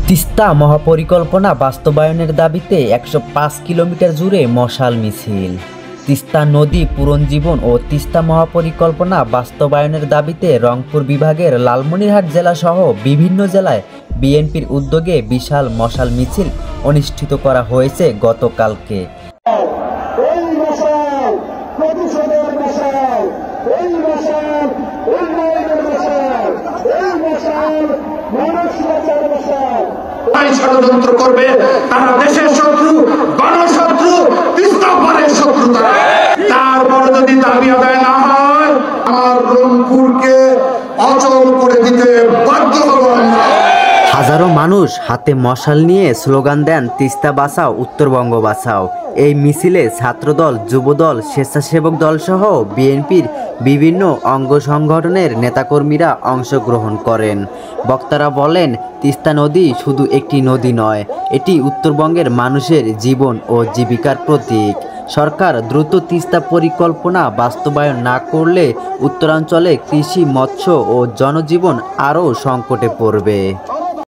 তিস্তা মহাপরিকল্পনা বাস্তবায়নের দাবিতে ১০৫ কিলোমিটার জুড়ে মশাল মিছিল। তিস্তা নদী পুনরুজ্জীবন ও তিস্তা মহাপরিকল্পনা বাস্তবায়নের দাবিতে রংপুর বিভাগের লালমনিরহাট জেলাসহ বিভিন্ন জেলায় বিএনপির উদ্যোগে বিশাল মশাল মিছিল অনুষ্ঠিত করা হয়েছে গতকালকে। ষড়যন্ত্র করবে তারা দেশের শত্রু, গণশত্রু, তিস্তাপাড়ের শত্রু। তারপরে যদি দাবি আদায় না হয় আমার রংপুরকে অচল করে দিতে বাধ্য হব আমরা। হাজারো মানুষ হাতে মশাল নিয়ে স্লোগান দেন তিস্তা বাঁচাও, উত্তরবঙ্গ বাঁচাও। এই মিছিলে ছাত্রদল, যুবদল, স্বেচ্ছাসেবক দল সহ বিএনপির বিভিন্ন অঙ্গ সংগঠনের নেতাকর্মীরা অংশগ্রহণ করেন। বক্তারা বলেন, তিস্তা নদী শুধু একটি নদী নয়, এটি উত্তরবঙ্গের মানুষের জীবন ও জীবিকার প্রতীক। সরকার দ্রুত তিস্তা পরিকল্পনা বাস্তবায়ন না করলে উত্তরাঞ্চলে কৃষি, মৎস্য ও জনজীবন আরও সংকটে পড়বে।